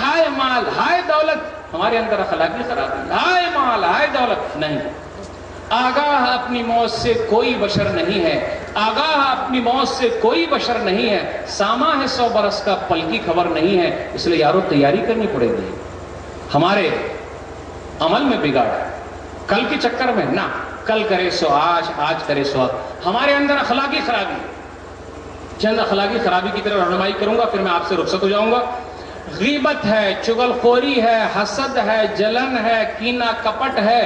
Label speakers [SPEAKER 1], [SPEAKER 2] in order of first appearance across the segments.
[SPEAKER 1] ہائے مال ہائے دولت، ہمارے اندر اخلاقی خرابی، ہائے مال ہائے دولت نہیں۔ آگاہ اپنی موت سے کوئی بشر نہیں ہے، آگاہ اپنی موت سے کوئی بشر نہیں ہے، ساما ہے 100 برس کا پل کی خبر نہیں ہے، اس لیے یارو تیاری کرنی پڑے گی۔ ہمارے عمل میں بگاڑ ہے، کل کے چکر میں نہ، کل کرے سو آج، آج کرے سو اب۔ ہمارے اندر اخلاقی خرابی، چند اخلاقی خرابی کی طرف رہنمائی کروں گا، پھر میں آپ سے رخصت ہو جاؤں گا۔ غیبت ہے، چغل خوری ہے، حسد ہے، جلن ہے، کینہ کپٹ ہے،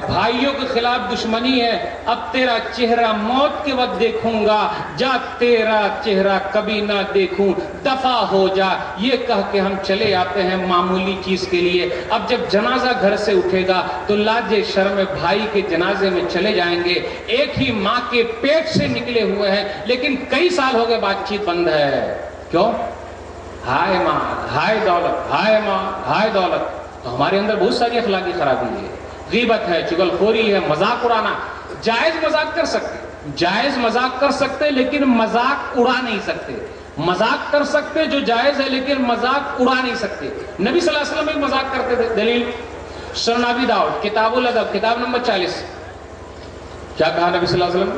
[SPEAKER 1] بھائیوں کے خلاف دشمنی ہے۔ اب تیرا چہرہ موت کے وقت دیکھوں گا، جا تیرا چہرہ کبھی نہ دیکھوں، دفع ہو جا، یہ کہہ کے ہم چلے آتے ہیں معمولی چیز کے لیے۔ اب جب جنازہ گھر سے اٹھے گا تو لاج شرم بھائی کے جنازے میں چلے جائیں گے، ایک ہی ماں کے پیٹ سے نکلے ہوئے ہیں، لیکن کئی سال ہو گئے بات چیت بند ہے۔ کیوں؟ ہائے ماں ہائے دولت، ہائے ماں ہائے دولت۔ تو ہمارے اندر بہت ساری اخلاقی خرابی ہے، غیبت ہے، چغل خوری ہے، مذاق اڑانا۔ جائز مذاق کر سکتے، جائز مذاق کر سکتے، لیکن مذاق اڑا نہیں سکتے۔ مذاق کر سکتے جو جائز ہے، لیکن مذاق اڑا نہیں سکتے۔ نبی صلی اللہ علیہ وسلم بھی مذاق کرتے تھے، دلیل سنن ابی داؤد کتاب الادب کتاب نمبر 40۔ کیا کہا نبی صلی اللہ علیہ وسلم؟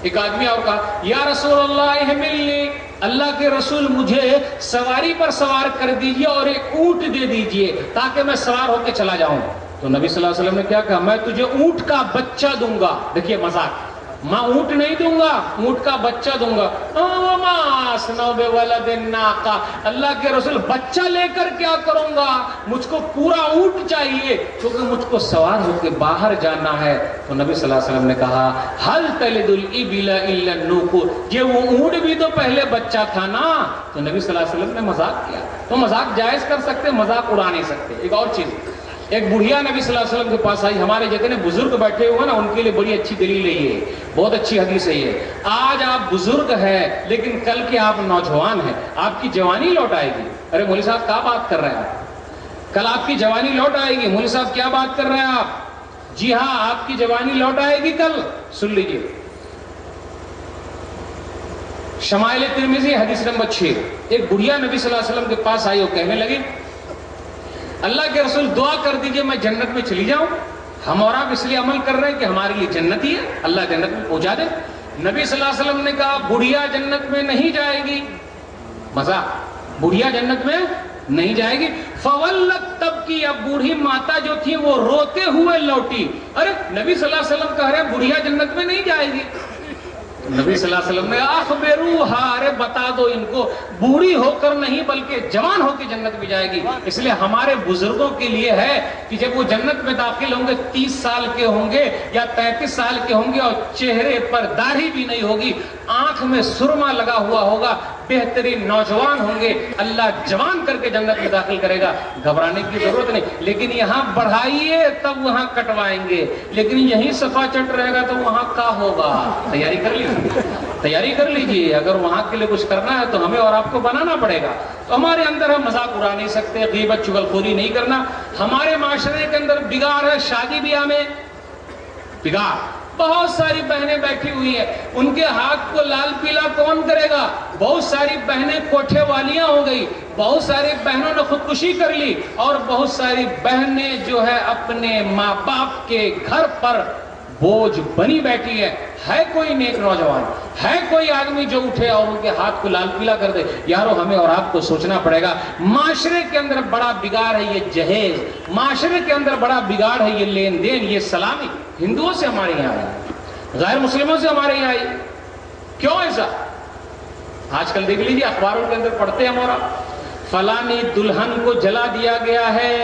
[SPEAKER 1] ایک آدمی اور کہا یا رسول اللہ احملنی، اللہ کے رسول مجھے سواری پر سوار کر دیجئے اور ایک اونٹ دے دیجئے تاکہ میں سوار ہو کے چلا جاؤں۔ تو نبی صلی اللہ علیہ وسلم نے کیا کہا؟ میں تجھے اونٹ کا بچہ دوں گا۔ دیکھیے مذاق، میں اونٹ نہیں دوں گا، اونٹ کا بچہ دوں گا۔ وما اصنع بولد الناقہ، اللہ کے رسول بچہ لے کر کیا کروں گا، مجھ کو پورا اونٹ چاہیے کیونکہ مجھ کو سوار ہو کے باہر جانا ہے۔ تو نبی صلی اللہ علیہ وسلم نے کہا ہل تلد الابل الا النوق، یہ وہ اونٹ بھی تو پہلے بچہ تھا نا۔ تو نبی صلی اللہ علیہ وسلم نے مذاق کیا۔ تو مذاق جائز کر سکتے، مذاق اڑا نہیں سکتے۔ ایک اور چیز، ایک بڑھیا نبی صلی اللہ علیہ وسلم کے پاس آئی، ہمارے جتنے بزرگ بیٹھے ہوئے نا ان کے لیے بڑی اچھی دلیل ہے، یہ بہت اچھی حدیث ہے یہ۔ آج آپ بزرگ ہیں لیکن کل کے آپ نوجوان ہیں، آپ کی جوانی لوٹ آئے گی۔ ارے مولوی صاحب کیا بات کر رہے ہیں آپ؟ کل آپ کی جوانی لوٹ آئے گی۔ مولوی صاحب کیا بات کر رہے ہیں آپ؟ جی ہاں، آپ کی جوانی لوٹ آئے گی کل۔ سن لیجئے شمائل ترمذی حدیث نمبر 6، ایک بڑھیا نبی صلی اللہ علیہ وسلم کے پاس آئی، وہ کہنے لگی اللہ کے رسول دعا کر دیجئے میں جنت میں چلی جاؤں۔ ہم اور آپ اس لیے عمل کر رہے ہیں کہ ہمارے لیے جنت ہی ہے، اللہ جنت میں پہنچا دے۔ نبی صلی اللہ علیہ وسلم نے کہا بڑھیا جنت میں نہیں جائے گی، مزہ، بڑھیا جنت میں نہیں جائے گی۔ فولت، تب کی اب بوڑھی ماتا جو تھی وہ روتے ہوئے لوٹی۔ ارے نبی صلی اللہ علیہ وسلم کہہ رہے ہیں بڑھیا جنت میں نہیں جائے گی۔ نبی صلی اللہ علیہ وسلم نے اخبروہا، ارے بتا دو ان کو بوڑھی ہو کر نہیں بلکہ جوان ہو کے جنت میں جائے گی۔ اس لیے ہمارے بزرگوں کے لیے ہے کہ جب وہ جنت میں داخل ہوں گے 30 سال کے ہوں گے یا 33 سال کے ہوں گے اور چہرے پر داڑھی بھی نہیں ہوگی، آنکھ میں سرما لگا ہوا ہوگا، بہترین نوجوان ہوں گے، اللہ جوان کر کے جنت میں داخل کرے گا، گھبرانے کی ضرورت نہیں۔ لیکن یہاں بڑھائیے تب وہاں کٹوائیں گے، لیکن یہیں صفا چٹ رہے گا تو وہاں کیا ہوگا؟ تیاری کر لیجیے، تیاری کر لیجیے۔ اگر وہاں کے لیے کچھ کرنا ہے تو ہمیں اور آپ کو بنانا پڑے گا۔ تو ہمارے اندر ہم مذاق اڑا نہیں سکتے، غیبت چغل خوری نہیں کرنا۔ ہمارے معاشرے کے اندر بگاڑ ہے، شادی بیاہ میں بگاڑ۔ بہت ساری بہنیں بیٹھی ہوئی ہیں، ان کے ہاتھ کو لال پیلا کون کرے گا؟ بہت ساری بہنیں کوٹھے والیاں ہو گئی، بہت ساری بہنوں نے خودکشی کر لی، اور بہت ساری بہنیں جو ہے اپنے ماں باپ کے گھر پر بوجھ بنی بیٹھی ہے کوئی نیک نوجوان، ہے کوئی آدمی جو اٹھے اور ان کے ہاتھ کو لال پیلا کر دے؟ یارو ہمیں اور آپ کو سوچنا پڑے گا۔ معاشرے کے اندر بڑا بگاڑ ہے یہ جہیز، معاشرے کے اندر بڑا بگاڑ ہے یہ لین دین، یہ سلامی۔ ہندوؤں سے ہمارے یہاں آئی، غیر مسلموں سے ہمارے یہاں آئی، کیوں ایسا؟ آج کل دیکھ لیجیے اخباروں کے اندر پڑھتے ہیں ہمارا فلانی دلہن کو جلا دیا گیا ہے،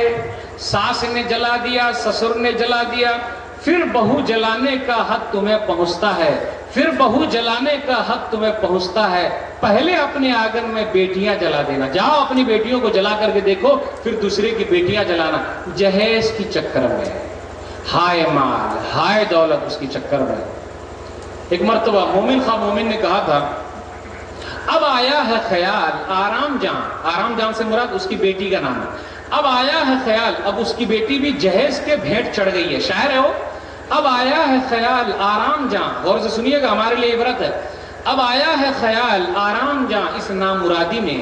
[SPEAKER 1] ساس نے جلا دیا، سسر نے جلا دیا، پھر بہو جلانے کا حق تمہیں پہنچتا ہے، پھر بہو جلانے کا حق تمہیں پہنچتا ہے۔ پہلے اپنے آنگن میں بیٹیاں جلا دینا، جاؤ اپنی بیٹیوں کو جلا کر کے دیکھو، پھر دوسرے کی بیٹیاں جلانا۔ جہیز کی چکر میں، ہائے مال ہائے دولت اس کی چکر میں۔ ایک مرتبہ مومن خواہ مومن نے کہا تھا اب آیا ہے خیال، آرام جان سے مراد اس کی بیٹی کا نام ہے، اب آیا ہے خیال، اب اس کی بیٹی بھی جہیز کے بھیٹ چڑھ گئی ہے، شاعر ہے وہ، اب آیا ہے خیال آرام جان، غور سے سنیے گا ہمارے لیے عبرت ہے، اب آیا ہے خیال آرام جان اس نامرادی میں،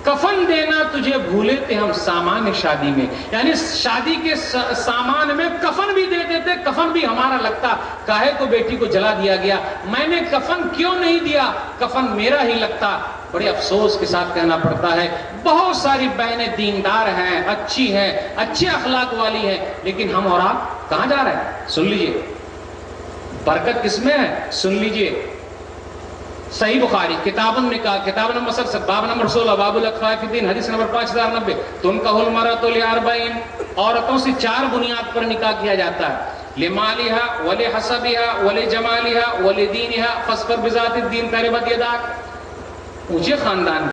[SPEAKER 1] کفن دینا تجھے بھولے تھے ہم سامان شادی میں، یعنی شادی کے سامان میں کفن بھی دے دیتے، کفن بھی ہمارا لگتا، کاہے کو بیٹی کو جلا دیا گیا، میں نے کفن کیوں نہیں دیا، کفن میرا ہی لگتا۔ بڑے افسوس کے ساتھ کہنا پڑتا ہے بہت ساری بہنیں دیندار ہیں، اچھی ہیں، اچھے اخلاق والی ہیں، لیکن ہم اور آپ کہاں جا رہے ہیں؟ سن لیجئے، برکت کس میں ہے؟ سن لیجئے، صحیح بخاری کتاب النکاح کتاب نمبر 67 باب نمبر 16 باب الاخفاء فی الدین حدیث نمبر 5090 تنکح المرأۃ لاربعین، عورتوں سے 4 بنیاد پر نکاح کیا جاتا ہے، لمالها ولحسبها ولجمالها ولدینها فاظفر بذات الدین تربت یداک۔ اونچے خاندان